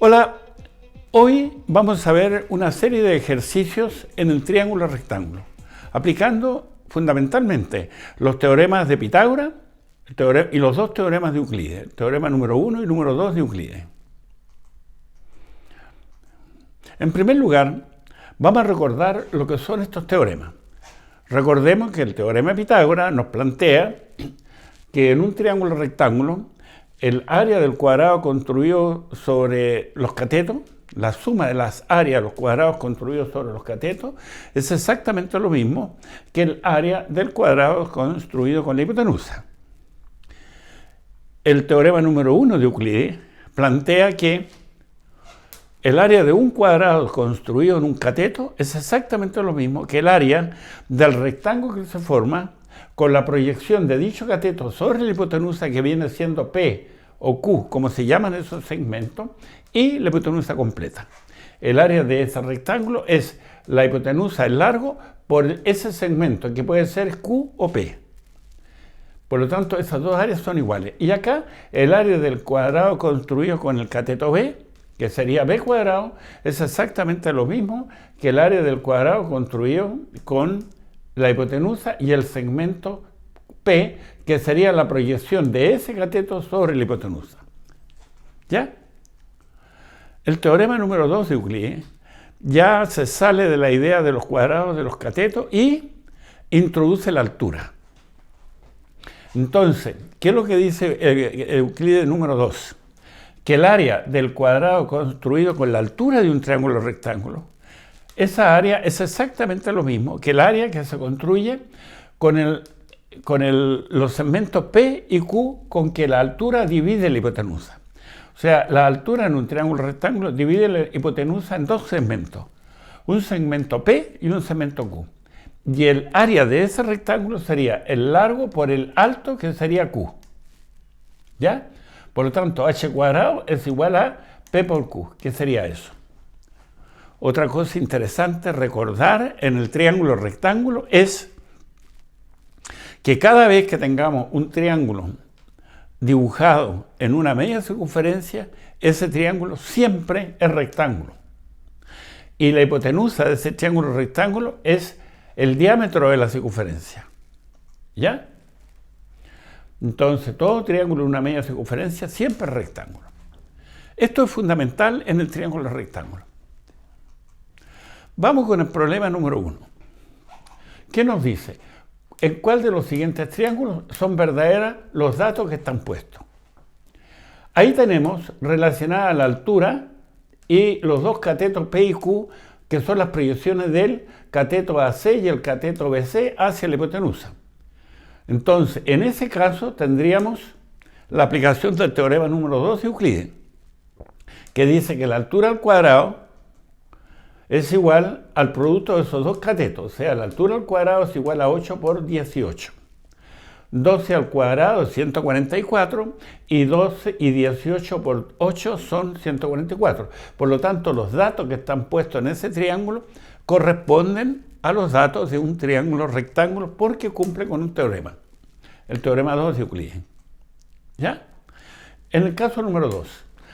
Hola, hoy vamos a ver una serie de ejercicios en el triángulo rectángulo, aplicando fundamentalmente los teoremas de Pitágoras y los dos teoremas de Euclides, el teorema número 1 y número 2 de Euclides. En primer lugar, vamos a recordar lo que son estos teoremas. Recordemos que el teorema de Pitágoras nos plantea que en un triángulo rectángulo el área del cuadrado construido sobre los catetos, la suma de las áreas de los cuadrados construidos sobre los catetos, es exactamente lo mismo que el área del cuadrado construido con la hipotenusa. El teorema número 1 de Euclides plantea que el área de un cuadrado construido en un cateto es exactamente lo mismo que el área del rectángulo que se forma con la proyección de dicho cateto sobre la hipotenusa, que viene siendo P o Q, como se llaman esos segmentos, y la hipotenusa completa. El área de ese rectángulo es la hipotenusa, el largo, por ese segmento, que puede ser Q o P. Por lo tanto, esas dos áreas son iguales. Y acá, el área del cuadrado construido con el cateto B, que sería B cuadrado, es exactamente lo mismo que el área del cuadrado construido con la hipotenusa y el segmento P, que sería la proyección de ese cateto sobre la hipotenusa. ¿Ya? El teorema número 2 de Euclides ya se sale de la idea de los cuadrados de los catetos y introduce la altura. Entonces, ¿qué es lo que dice Euclides número 2? Que el área del cuadrado construido con la altura de un triángulo rectángulo, esa área es exactamente lo mismo que el área que se construye con los segmentos P y Q con que la altura divide la hipotenusa. O sea, la altura en un triángulo rectángulo divide la hipotenusa en dos segmentos, un segmento P y un segmento Q. Y el área de ese rectángulo sería el largo por el alto, que sería Q. ¿Ya? Por lo tanto, h cuadrado es igual a P por Q, que sería eso. Otra cosa interesante recordar en el triángulo rectángulo es que cada vez que tengamos un triángulo dibujado en una media circunferencia, ese triángulo siempre es rectángulo. Y la hipotenusa de ese triángulo rectángulo es el diámetro de la circunferencia. ¿Ya? Entonces, todo triángulo en una media circunferencia siempre es rectángulo. Esto es fundamental en el triángulo rectángulo. Vamos con el problema número 1. ¿Qué nos dice? ¿En cuál de los siguientes triángulos son verdaderos los datos que están puestos? Ahí tenemos relacionada la altura y los dos catetos P y Q, que son las proyecciones del cateto AC y el cateto BC hacia la hipotenusa. Entonces, en ese caso tendríamos la aplicación del teorema número 2 de Euclides, que dice que la altura al cuadrado es igual al producto de esos dos catetos, o sea, la altura al cuadrado es igual a 8 por 18. 12 al cuadrado es 144 y 18 por 8 son 144. Por lo tanto, los datos que están puestos en ese triángulo corresponden a los datos de un triángulo rectángulo porque cumple con un teorema, el teorema 2 de Euclides. ¿Ya? En el caso número 2,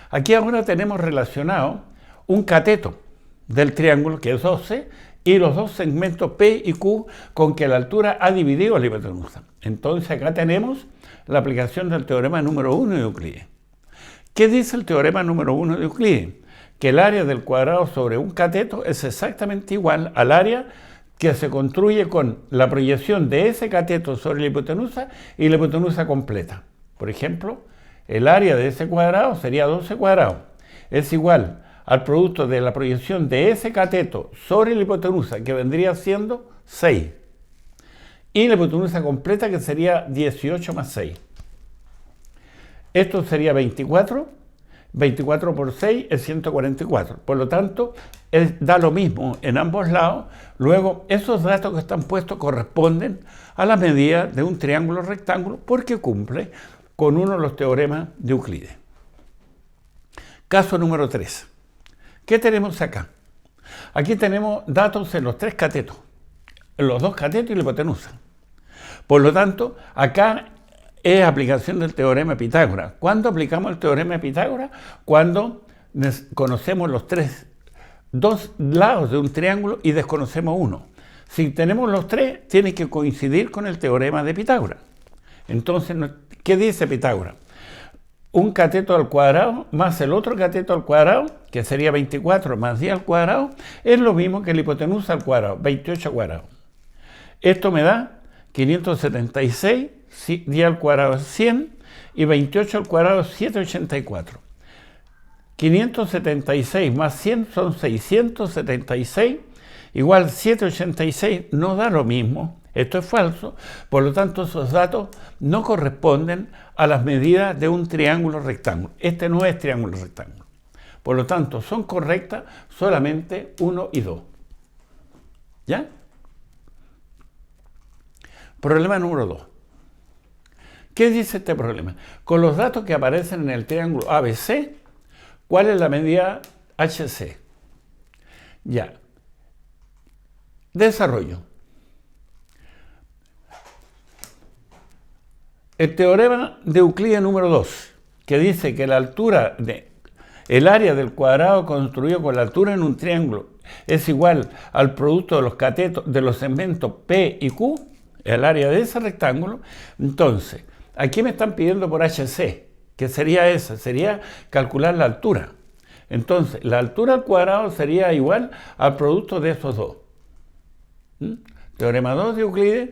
aquí ahora tenemos relacionado un cateto del triángulo, que es 12, y los dos segmentos P y Q con que la altura ha dividido la hipotenusa. Entonces acá tenemos la aplicación del teorema número 1 de Euclides. ¿Qué dice el teorema número 1 de Euclides? Que el área del cuadrado sobre un cateto es exactamente igual al área que se construye con la proyección de ese cateto sobre la hipotenusa y la hipotenusa completa. Por ejemplo, el área de ese cuadrado sería 12 cuadrado. Es igual al producto de la proyección de ese cateto sobre la hipotenusa, que vendría siendo 6. Y la hipotenusa completa, que sería 18 más 6. Esto sería 24. 24 por 6 es 144. Por lo tanto, da lo mismo en ambos lados. Luego, esos datos que están puestos corresponden a la medida de un triángulo rectángulo porque cumple con uno de los teoremas de Euclides. Caso número 3. ¿Qué tenemos acá? Aquí tenemos datos en los tres catetos, en los dos catetos y la hipotenusa. Por lo tanto, acá es aplicación del teorema de Pitágoras. ¿Cuándo aplicamos el teorema de Pitágoras? Cuando conocemos dos lados de un triángulo y desconocemos uno. Si tenemos los tres, tiene que coincidir con el teorema de Pitágoras. Entonces, ¿qué dice Pitágoras? Un cateto al cuadrado más el otro cateto al cuadrado, que sería 24 más 10 al cuadrado, es lo mismo que la hipotenusa al cuadrado, 28 al cuadrado. Esto me da 576, 10 al cuadrado es 100 y 28 al cuadrado es 784. 576 más 100 son 676, igual 786 no da lo mismo. Esto es falso, por lo tanto esos datos no corresponden a las medidas de un triángulo rectángulo. Este no es triángulo rectángulo. Por lo tanto, son correctas solamente 1 y 2. ¿Ya? Problema número 2. ¿Qué dice este problema? Con los datos que aparecen en el triángulo ABC, ¿cuál es la medida HC? Ya. Desarrollo. El teorema de Euclides número 2, que dice que la altura el área del cuadrado construido con la altura en un triángulo es igual al producto de los catetos de los segmentos P y Q, el área de ese rectángulo. Entonces, aquí me están pidiendo por HC, que sería esa, sería calcular la altura. Entonces, la altura al cuadrado sería igual al producto de esos dos. Teorema 2 de Euclides.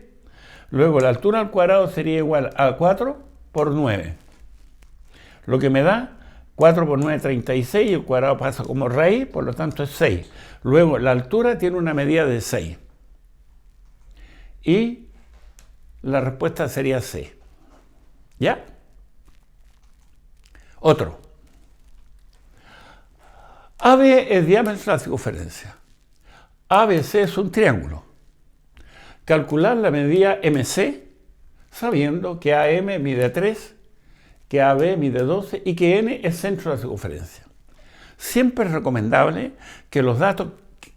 Luego la altura al cuadrado sería igual a 4 por 9. Lo que me da 4 por 9, 36, y el cuadrado pasa como raíz, por lo tanto es 6. Luego la altura tiene una medida de 6. Y la respuesta sería C. ¿Ya? Otro. AB es diámetro de la circunferencia. ABC es un triángulo. Calcular la medida MC, sabiendo que AM mide 3, que AB mide 12 y que N es centro de la circunferencia. Siempre es recomendable que los datos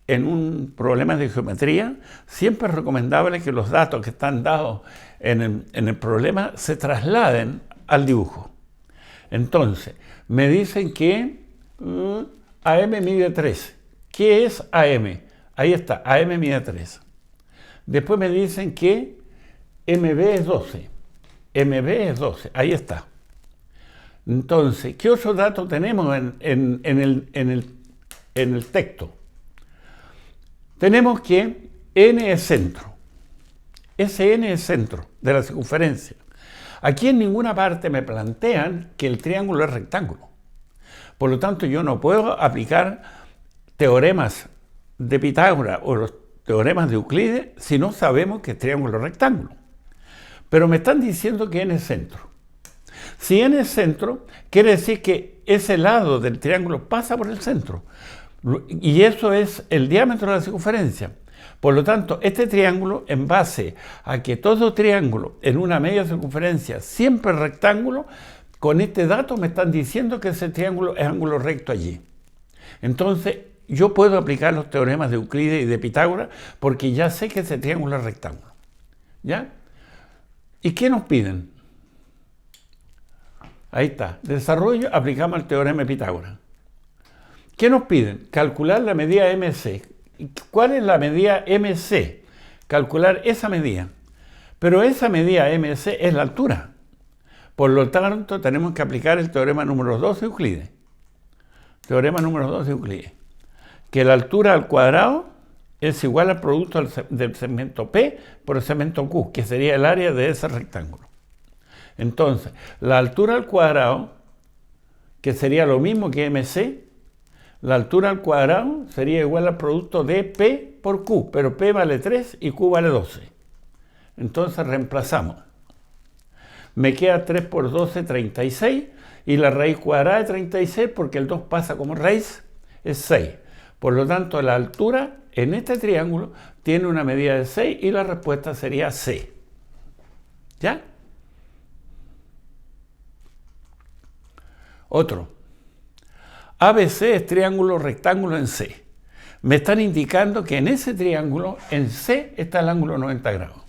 en un problema de geometría, siempre es recomendable que los datos que están dados en el problema se trasladen al dibujo. Entonces, me dicen que AM mide 3. ¿Qué es AM? Ahí está, AM mide 3. Después me dicen que MB es 12. MB es 12, ahí está. Entonces, ¿qué otros datos tenemos en el texto? Tenemos que N es centro. Ese N es centro de la circunferencia. Aquí en ninguna parte me plantean que el triángulo es rectángulo. Por lo tanto, yo no puedo aplicar teoremas de Pitágoras o los teoremas de Euclides si no sabemos que es triángulo rectángulo. Pero me están diciendo que N es centro. Si N es centro, quiere decir que ese lado del triángulo pasa por el centro. Y eso es el diámetro de la circunferencia. Por lo tanto, este triángulo, en base a que todo triángulo en una media circunferencia siempre es rectángulo, con este dato me están diciendo que ese triángulo es ángulo recto allí. Entonces, yo puedo aplicar los teoremas de Euclides y de Pitágoras porque ya sé que ese triángulo es rectángulo. ¿Ya? ¿Y qué nos piden? Ahí está. Desarrollo, aplicamos el teorema de Pitágoras. ¿Qué nos piden? Calcular la medida MC. ¿Cuál es la medida MC? Calcular esa medida. Pero esa medida MC es la altura. Por lo tanto, tenemos que aplicar el teorema número 2 de Euclides. Teorema número 2 de Euclides. Que la altura al cuadrado es igual al producto del segmento P por el segmento Q, que sería el área de ese rectángulo. Entonces, la altura al cuadrado, que sería lo mismo que MC, la altura al cuadrado sería igual al producto de P por Q, pero P vale 3 y Q vale 12. Entonces reemplazamos. Me queda 3 por 12, 36, y la raíz cuadrada de 36, porque el 2 pasa como raíz, es 6. Por lo tanto, la altura en este triángulo tiene una medida de 6 y la respuesta sería C. ¿Ya? Otro. ABC es triángulo rectángulo en C. Me están indicando que en ese triángulo, en C, está el ángulo 90 grados.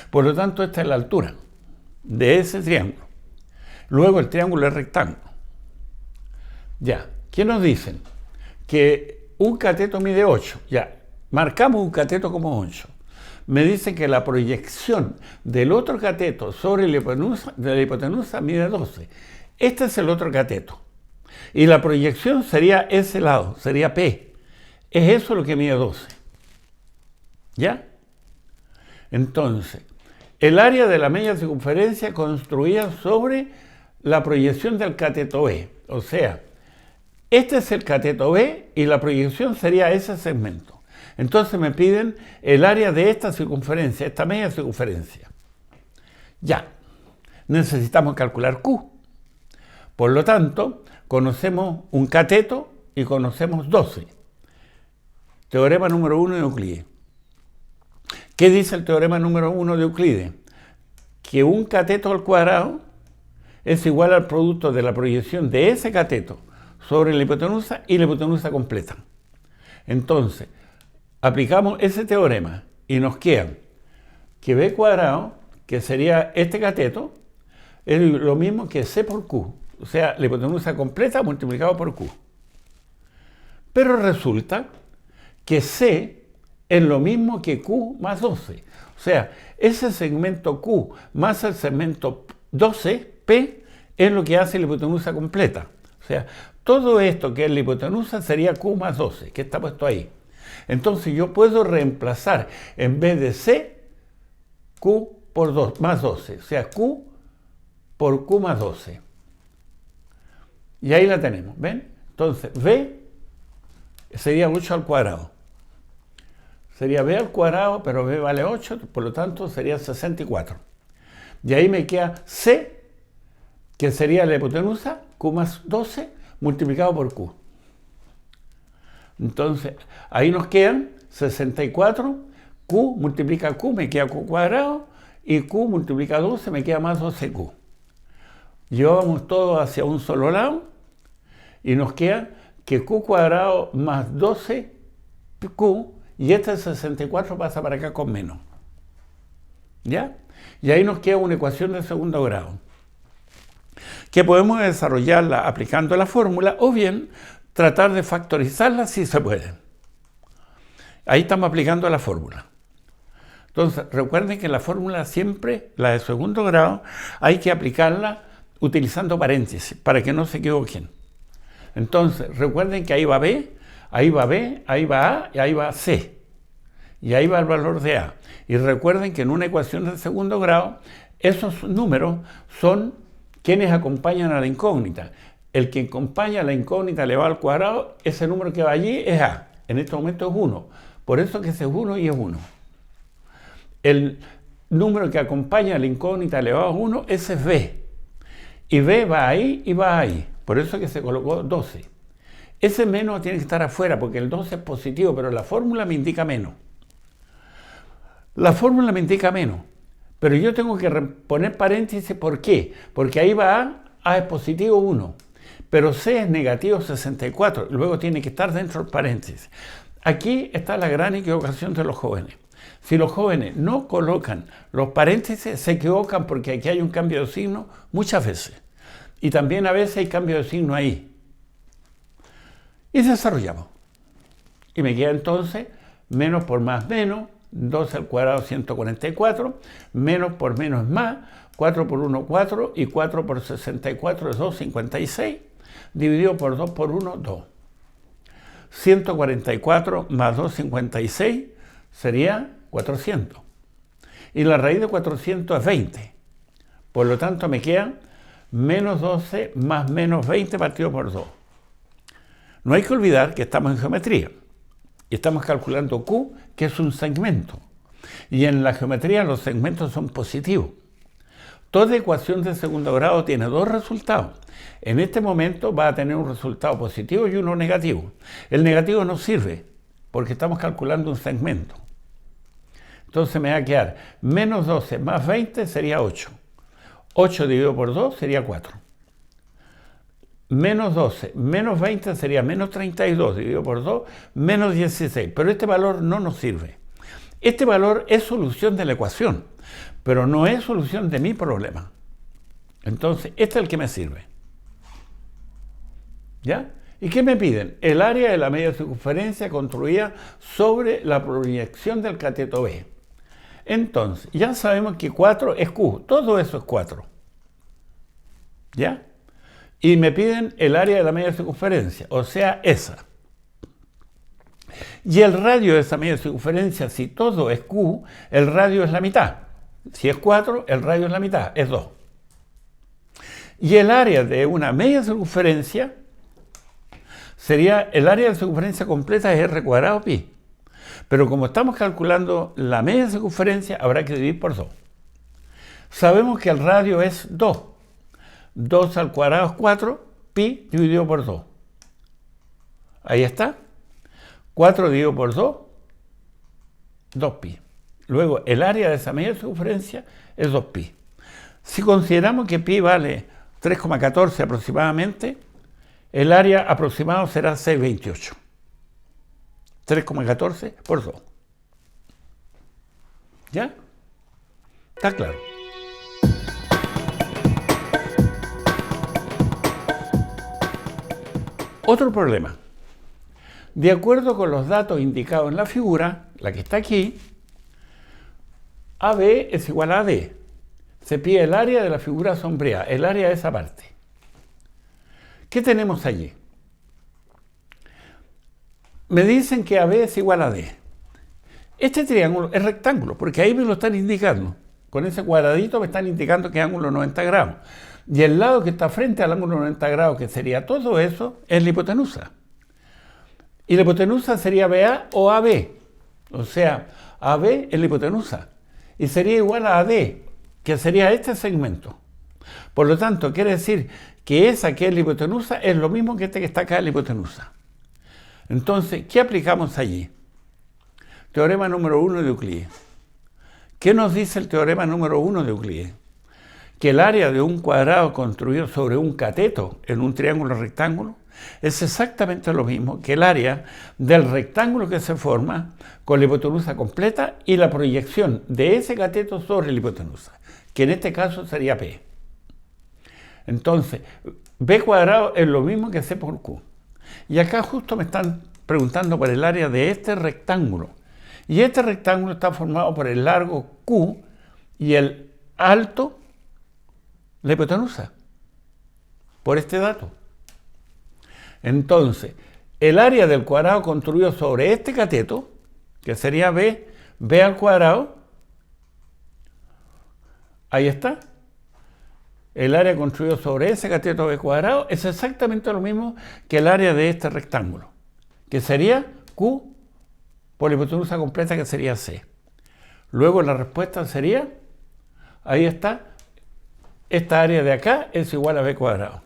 Por lo tanto, esta es la altura de ese triángulo. Luego el triángulo es rectángulo. Ya. ¿Qué nos dicen? Que un cateto mide 8. Ya, marcamos un cateto como 8. Me dicen que la proyección del otro cateto sobre la hipotenusa mide 12. Este es el otro cateto. Y la proyección sería ese lado, sería P. Es eso lo que mide 12. ¿Ya? Entonces, el área de la media circunferencia construida sobre la proyección del cateto B. O sea, este es el cateto B y la proyección sería ese segmento. Entonces me piden el área de esta circunferencia, esta media circunferencia. Ya, necesitamos calcular Q. Por lo tanto, conocemos un cateto y conocemos 12. Teorema número 1 de Euclides. ¿Qué dice el teorema número 1 de Euclides? Que un cateto al cuadrado es igual al producto de la proyección de ese cateto sobre la hipotenusa y la hipotenusa completa. Entonces, aplicamos ese teorema y nos queda que B cuadrado, que sería este cateto, es lo mismo que C por Q. O sea, la hipotenusa completa multiplicado por Q. Pero resulta que C es lo mismo que Q más 12. O sea, ese segmento Q más el segmento 12, P, es lo que hace la hipotenusa completa. O sea, todo esto que es la hipotenusa sería Q más 12, que está puesto ahí. Entonces yo puedo reemplazar en vez de C, Q por 2, más 12. O sea, Q por Q más 12. Y ahí la tenemos, ¿ven? Entonces, B sería 8 al cuadrado. Sería B al cuadrado, pero B vale 8, por lo tanto sería 64. Y ahí me queda C, que sería la hipotenusa, Q más 12, multiplicado por Q. Entonces, ahí nos quedan 64, Q multiplica Q, me queda Q cuadrado, y Q multiplica 12, me queda más 12Q. Llevamos todo hacia un solo lado, y nos queda que Q cuadrado más 12Q, y este 64 pasa para acá con menos. ¿Ya? Y ahí nos queda una ecuación de segundo grado, que podemos desarrollarla aplicando la fórmula, o bien tratar de factorizarla si se puede. Ahí estamos aplicando la fórmula. Entonces, recuerden que la fórmula siempre, la de segundo grado, hay que aplicarla utilizando paréntesis, para que no se equivoquen. Entonces, recuerden que ahí va B, ahí va B, ahí va A y ahí va C. Y ahí va el valor de A. Y recuerden que en una ecuación de segundo grado, esos números son quienes acompañan a la incógnita. El que acompaña a la incógnita elevado al cuadrado, ese número que va allí es A. En este momento es 1. Por eso que ese es 1 y es 1. El número que acompaña a la incógnita elevado a 1, ese es B. Y B va ahí y va ahí. Por eso que se colocó 12. Ese menos tiene que estar afuera porque el 12 es positivo, pero la fórmula me indica menos. La fórmula me indica menos. Pero yo tengo que poner paréntesis. ¿Por qué? Porque ahí va A es positivo 1. Pero C es negativo 64. Luego tiene que estar dentro del paréntesis. Aquí está la gran equivocación de los jóvenes. Si los jóvenes no colocan los paréntesis, se equivocan porque aquí hay un cambio de signo muchas veces. Y también a veces hay cambio de signo ahí. Y desarrollamos. Y me queda entonces menos por más menos, 12 al cuadrado 144, menos por menos es más, 4 por 1, 4, y 4 por 64 es 256, dividido por 2 por 1, 2. 144 más 256 sería 400. Y la raíz de 400 es 20. Por lo tanto me queda menos 12 más menos 20 partido por 2. No hay que olvidar que estamos en geometría. Y estamos calculando Q, que es un segmento. Y en la geometría los segmentos son positivos. Toda ecuación de segundo grado tiene dos resultados. En este momento va a tener un resultado positivo y uno negativo. El negativo no sirve porque estamos calculando un segmento. Entonces me va a quedar menos 12 más 20 sería 8. 8 dividido por 2 sería 4. Menos 12 menos 20 sería menos 32 dividido por 2, menos 16. Pero este valor no nos sirve. Este valor es solución de la ecuación, pero no es solución de mi problema. Entonces, este es el que me sirve. ¿Ya? ¿Y qué me piden? El área de la media circunferencia construida sobre la proyección del cateto B. Entonces, ya sabemos que 4 es Q, todo eso es 4. ¿Ya? Y me piden el área de la media circunferencia, o sea, esa. Y el radio de esa media circunferencia, si todo es Q, el radio es la mitad. Si es 4, el radio es la mitad, es 2. Y el área de una media circunferencia sería, el área de circunferencia completa es R cuadrado pi. Pero como estamos calculando la media circunferencia, habrá que dividir por 2. Sabemos que el radio es 2. 2 al cuadrado es 4, pi dividido por 2. Ahí está. 4 dividido por 2, 2pi. Luego, el área de esa media circunferencia es 2pi. Si consideramos que pi vale 3,14 aproximadamente, el área aproximado será 6,28. 3,14 por 2. ¿Ya? ¿Está claro? Otro problema. De acuerdo con los datos indicados en la figura, la que está aquí, AB es igual a AD. Se pide el área de la figura sombreada, el área de esa parte. ¿Qué tenemos allí? Me dicen que AB es igual a D. Este triángulo es rectángulo, porque ahí me lo están indicando. Con ese cuadradito me están indicando que es ángulo 90 grados. Y el lado que está frente al ángulo 90 grados, que sería todo eso, es la hipotenusa. Y la hipotenusa sería BA o AB. O sea, AB es la hipotenusa. Y sería igual a AD, que sería este segmento. Por lo tanto, quiere decir que esa que es la hipotenusa es lo mismo que este que está acá en la hipotenusa. Entonces, ¿qué aplicamos allí? Teorema número 1 de Euclides. ¿Qué nos dice el teorema número 1 de Euclides? Que el área de un cuadrado construido sobre un cateto en un triángulo rectángulo es exactamente lo mismo que el área del rectángulo que se forma con la hipotenusa completa y la proyección de ese cateto sobre la hipotenusa, que en este caso sería P. Entonces, B cuadrado es lo mismo que C por Q. Y acá justo me están preguntando por el área de este rectángulo. Y este rectángulo está formado por el largo Q y el alto, la hipotenusa, por este dato. Entonces, el área del cuadrado construido sobre este cateto, que sería B al cuadrado, ahí está. El área construido sobre ese cateto B cuadrado es exactamente lo mismo que el área de este rectángulo, que sería Q por la hipotenusa completa, que sería C. Luego la respuesta sería, ahí está, esta área de acá es igual a B cuadrado.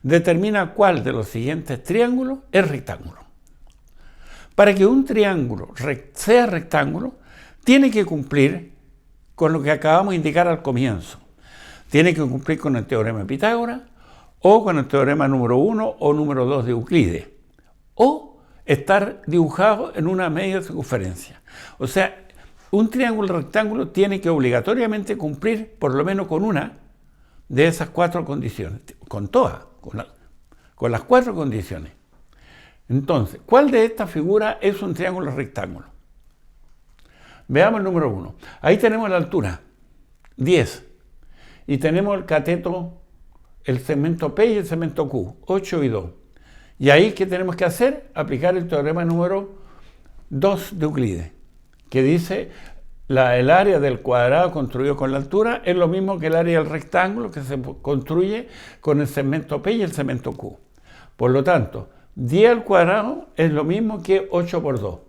Determina cuál de los siguientes triángulos es rectángulo. Para que un triángulo sea rectángulo, tiene que cumplir con lo que acabamos de indicar al comienzo. Tiene que cumplir con el teorema de Pitágoras, o con el teorema número 1 o número 2 de Euclides, o estar dibujado en una media circunferencia. O sea, un triángulo rectángulo tiene que obligatoriamente cumplir por lo menos con una de esas 4 condiciones, con todas, con las 4 condiciones. Entonces, ¿cuál de estas figuras es un triángulo rectángulo? Veamos el número 1. Ahí tenemos la altura, 10. Y tenemos el cateto, el segmento P y el segmento Q, 8 y 2. Y ahí, ¿qué tenemos que hacer? Aplicar el teorema número 2 de Euclides, que dice el área del cuadrado construido con la altura es lo mismo que el área del rectángulo que se construye con el segmento P y el segmento Q. Por lo tanto, 10 al cuadrado es lo mismo que 8 por 2.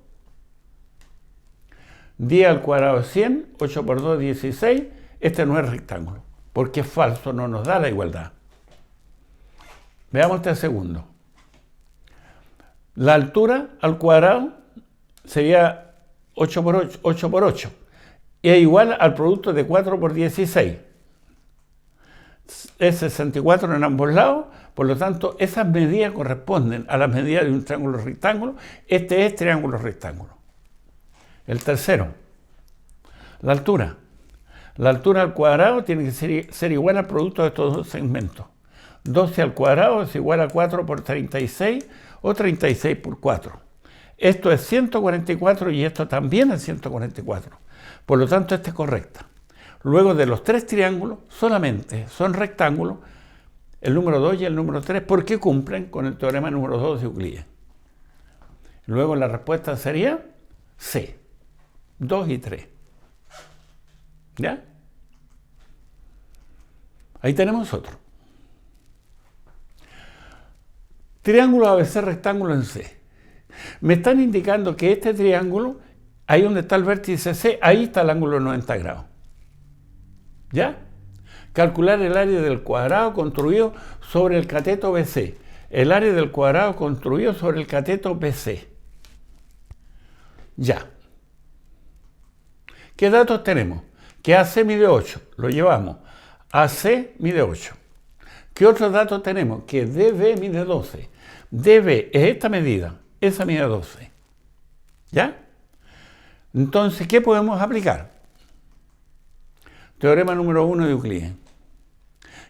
10 al cuadrado es 100, 8 por 2 es 16. Este no es rectángulo, porque es falso, no nos da la igualdad. Veamos este segundo. La altura al cuadrado sería 8 por 8, 8 por 8. Y es igual al producto de 4 por 16. Es 64 en ambos lados. Por lo tanto, esas medidas corresponden a las medidas de un triángulo rectángulo. Este es triángulo rectángulo. El tercero, la altura. La altura al cuadrado tiene que ser igual al producto de estos dos segmentos. 12 al cuadrado es igual a 4 por 36 o 36 por 4. Esto es 144 y esto también es 144. Por lo tanto, esta es correcta. Luego de los tres triángulos, solamente son rectángulos el número 2 y el número 3 porque cumplen con el teorema número 2 de Euclides. Luego la respuesta sería C, 2 y 3. ¿Ya? Ahí tenemos otro. Triángulo ABC rectángulo en C. Me están indicando que este triángulo, ahí donde está el vértice C, ahí está el ángulo de 90 grados. ¿Ya? Calcular el área del cuadrado construido sobre el cateto BC. El área del cuadrado construido sobre el cateto BC. Ya. ¿Qué datos tenemos? Que AC mide 8, lo llevamos. AC mide 8. ¿Qué otros datos tenemos? Que DB mide 12. DB es esta medida, esa mide 12. ¿Ya? Entonces, ¿qué podemos aplicar? Teorema número 1 de Euclides.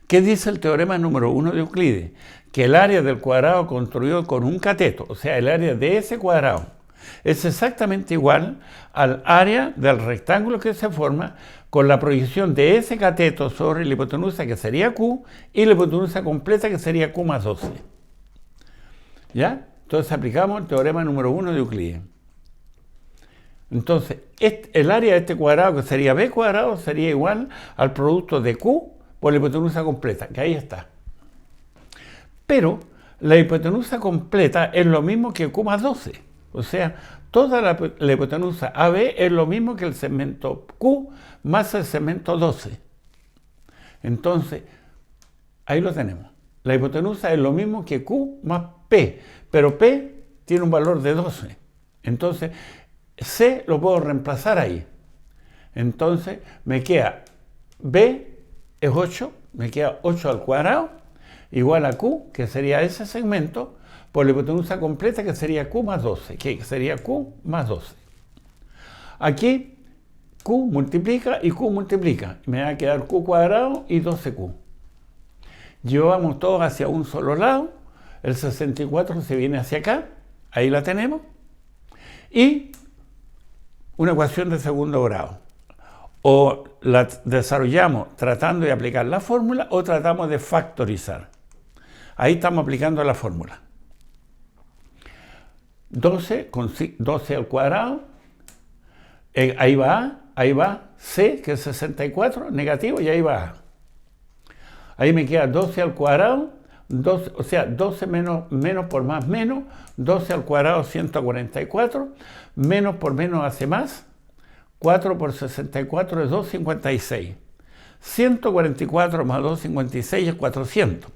¿Qué dice el teorema número 1 de Euclides? Que el área del cuadrado construido con un cateto, o sea, el área de ese cuadrado, es exactamente igual al área del rectángulo que se forma con la proyección de ese cateto sobre la hipotenusa, que sería Q, y la hipotenusa completa, que sería Q más 12. ¿Ya? Entonces aplicamos el teorema número 1 de Euclides. Entonces, el área de este cuadrado, que sería B cuadrado, sería igual al producto de Q por la hipotenusa completa, que ahí está. Pero la hipotenusa completa es lo mismo que Q más 12. O sea, toda la hipotenusa AB es lo mismo que el segmento Q más el segmento 12. Entonces, ahí lo tenemos. La hipotenusa es lo mismo que Q más P, pero P tiene un valor de 12. Entonces, C lo puedo reemplazar ahí. Entonces, me queda B es 8, me queda 8 al cuadrado, igual a Q, que sería ese segmento, por la hipotenusa completa, que sería Q más 12, que sería Q más 12. Aquí Q multiplica y Q multiplica. Me va a quedar Q cuadrado y 12Q. Llevamos todos hacia un solo lado. El 64 se viene hacia acá. Ahí la tenemos. Y una ecuación de segundo grado. O la desarrollamos tratando de aplicar la fórmula o tratamos de factorizar. Ahí estamos aplicando la fórmula. 12 con 12 al cuadrado. Ahí va C, que es 64, negativo, y ahí va A. Ahí me queda 12 al cuadrado, 12, o sea, 12 menos por más menos, 12 al cuadrado 144, menos por menos hace más, 4 por 64 es 256. 144 más 256 es 400.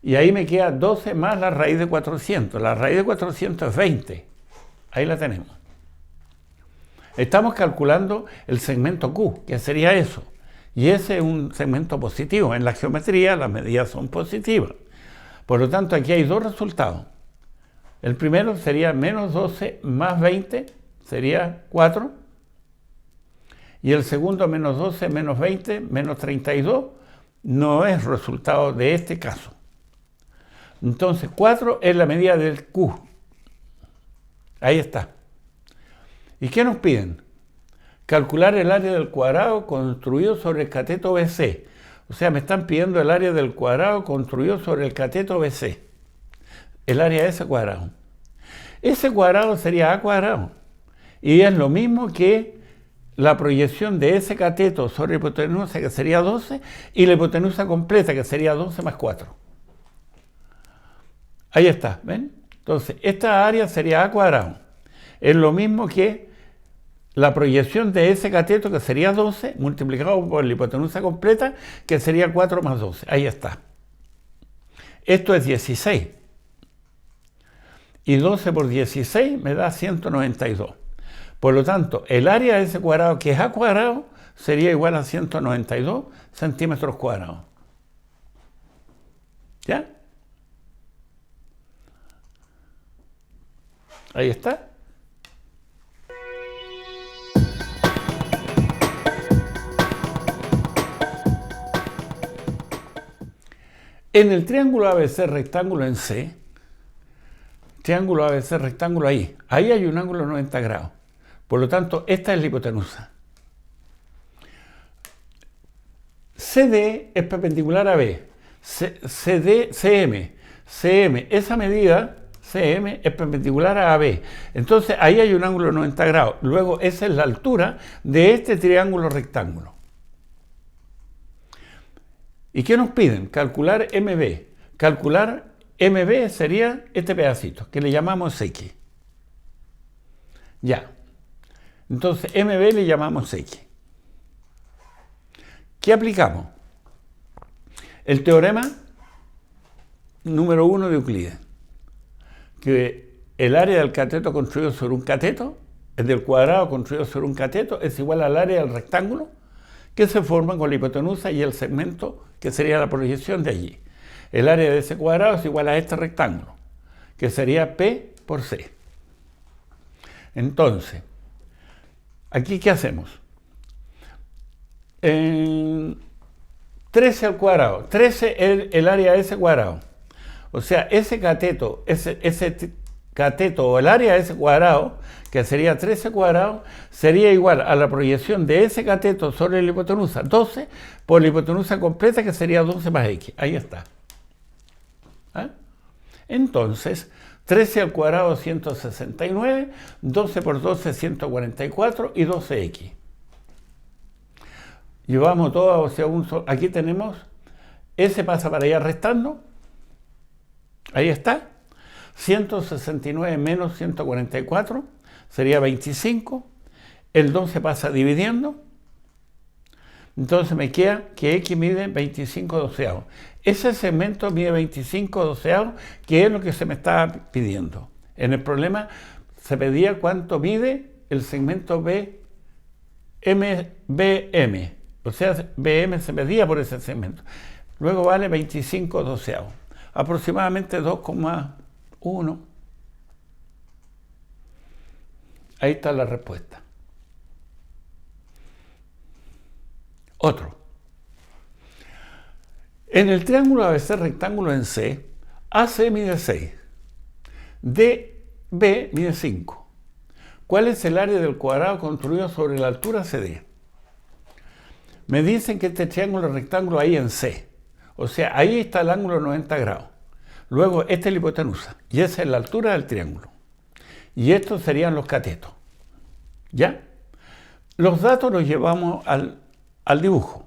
Y ahí me queda 12 más la raíz de 400. La raíz de 400 es 20. Ahí la tenemos. Estamos calculando el segmento Q, que sería eso. Y ese es un segmento positivo. En la geometría las medidas son positivas. Por lo tanto, aquí hay dos resultados. El primero sería menos 12 más 20, sería 4. Y el segundo, menos 12 menos 20, menos 32, no es resultado de este caso. Entonces, 4 es la medida del Q. Ahí está. ¿Y qué nos piden? Calcular el área del cuadrado construido sobre el cateto BC. O sea, me están pidiendo el área del cuadrado construido sobre el cateto BC. El área de ese cuadrado. Ese cuadrado sería A cuadrado. Y es lo mismo que la proyección de ese cateto sobre la hipotenusa, que sería 12, y la hipotenusa completa, que sería 12 más 4. Ahí está, ¿ven? Entonces, esta área sería A cuadrado. Es lo mismo que la proyección de ese cateto, que sería 12, multiplicado por la hipotenusa completa, que sería 4 más 12. Ahí está. Esto es 16. Y 12 por 16 me da 192. Por lo tanto, el área de ese cuadrado, que es A cuadrado, sería igual a 192 centímetros cuadrados. ¿Ya? Ahí está. En el triángulo ABC rectángulo en C, triángulo ABC rectángulo ahí hay un ángulo de 90 grados. Por lo tanto, esta es la hipotenusa. CD es perpendicular a B. CM, esa medida, CM, es perpendicular a AB. Entonces, ahí hay un ángulo de 90 grados. Luego, esa es la altura de este triángulo rectángulo. ¿Y qué nos piden? Calcular MB. Calcular MB sería este pedacito, que le llamamos X. Ya. Entonces, MB le llamamos X. ¿Qué aplicamos? El teorema número 1 de Euclides, que el área del cateto construido sobre un cateto, es del cuadrado construido sobre un cateto, es igual al área del rectángulo que se forma con la hipotenusa y el segmento que sería la proyección de allí. El área de ese cuadrado es igual a este rectángulo, que sería P por C. Entonces, ¿aquí qué hacemos? 13 al cuadrado. 13 es el área de ese cuadrado. O sea, ese cateto o el área de ese cuadrado, que sería 13 cuadrados, sería igual a la proyección de ese cateto sobre la hipotenusa 12 por la hipotenusa completa, que sería 12 más X. Ahí está. ¿Ah? Entonces, 13 al cuadrado 169, 12 por 12 144 y 12X. Llevamos todo hacia un solo. Aquí tenemos, S pasa para allá restando. Ahí está. 169 menos 144 sería 25. El 12 pasa dividiendo. Entonces me queda que X mide 25 doceavos. Ese segmento mide 25 doceavos, que es lo que se me estaba pidiendo. En el problema se pedía cuánto mide el segmento BM. O sea, BM se medía por ese segmento. Luego vale 25 doceavos. Aproximadamente 2,1. Ahí está la respuesta. Otro. En el triángulo ABC rectángulo en C, AC mide 6, DB mide 5. ¿Cuál es el área del cuadrado construido sobre la altura CD? Me dicen que este triángulo rectángulo ahí en C. O sea, ahí está el ángulo de 90 grados. Luego, esta es la hipotenusa. Y esa es la altura del triángulo. Y estos serían los catetos. ¿Ya? Los datos los llevamos al dibujo.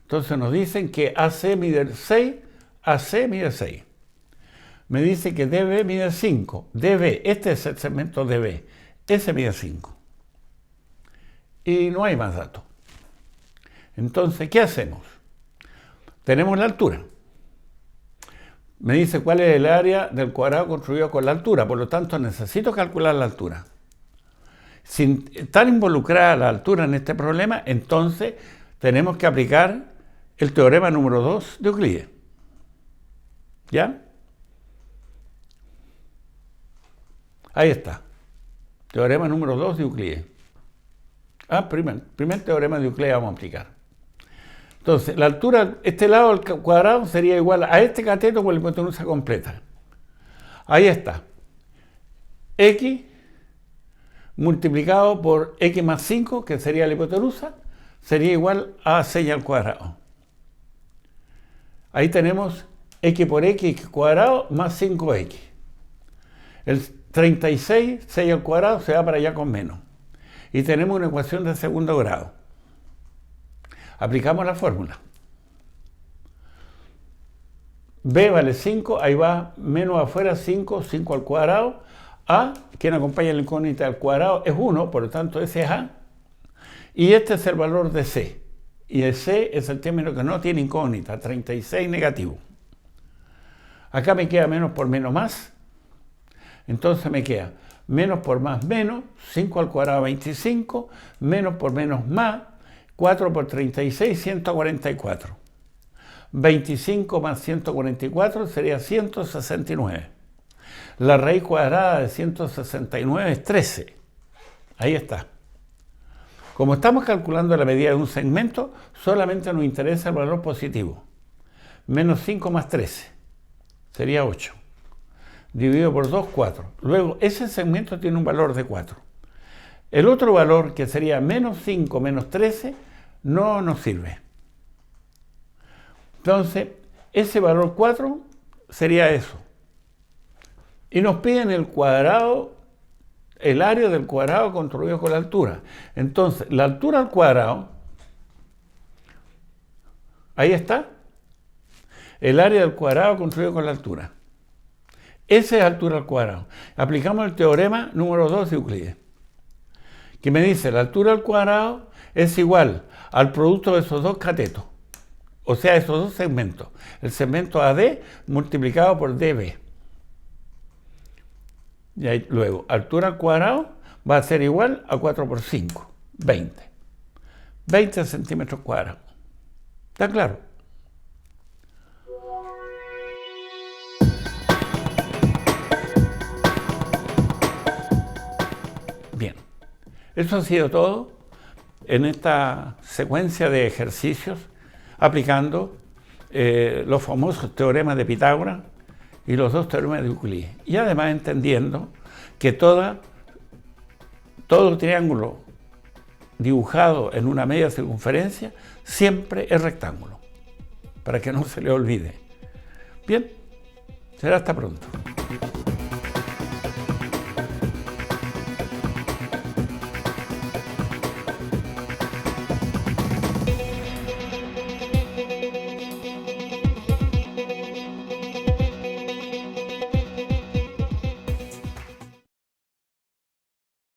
Entonces nos dicen que AC mide 6, AC mide 6. Me dice que DB mide 5. DB, este es el segmento DB. Ese mide 5. Y no hay más datos. Entonces, ¿qué hacemos? Tenemos la altura. Me dice cuál es el área del cuadrado construido con la altura. Por lo tanto, necesito calcular la altura. Sin estar involucrada la altura en este problema, entonces tenemos que aplicar el teorema número 2 de Euclides. ¿Ya? Ahí está. Teorema número 2 de Euclides. Primer teorema de Euclides vamos a aplicar. Entonces, la altura, este lado del cuadrado sería igual a este cateto por la hipotenusa completa. Ahí está. X multiplicado por X más 5, que sería la hipotenusa, sería igual a 6 al cuadrado. Ahí tenemos X por X cuadrado más 5X. El 36, 6 al cuadrado, se va para allá con menos. Y tenemos una ecuación de segundo grado. Aplicamos la fórmula. B vale 5, ahí va menos afuera 5, 5 al cuadrado. A, quien acompaña la incógnita al cuadrado, es 1, por lo tanto ese es A. Y este es el valor de C. Y el C es el término que no tiene incógnita, 36 negativo. Acá me queda menos por menos más. Entonces me queda menos por más menos, 5 al cuadrado 25, menos por menos más, 4 por 36, 144. 25 más 144 sería 169. La raíz cuadrada de 169 es 13. Ahí está. Como estamos calculando la medida de un segmento, solamente nos interesa el valor positivo. Menos 5 más 13 sería 8. Dividido por 2, 4. Luego, ese segmento tiene un valor de 4. El otro valor, que sería menos 5 menos 13, no nos sirve. Entonces, ese valor 4 sería eso. Y nos piden el cuadrado, el área del cuadrado construido con la altura. Entonces, la altura al cuadrado, ahí está, el área del cuadrado construido con la altura. Esa es altura al cuadrado. Aplicamos el teorema número 2 de Euclides, que me dice la altura al cuadrado es igual al producto de esos dos catetos, o sea, esos dos segmentos. El segmento AD multiplicado por DB. Y ahí, luego, altura al cuadrado va a ser igual a 4 por 5, 20. 20 centímetros cuadrados. ¿Está claro? Bien, eso ha sido todo en esta secuencia de ejercicios aplicando los famosos teoremas de Pitágoras y los dos teoremas de Euclides. Y además entendiendo que todo triángulo dibujado en una media circunferencia siempre es rectángulo, para que no se le olvide. Bien, será hasta pronto.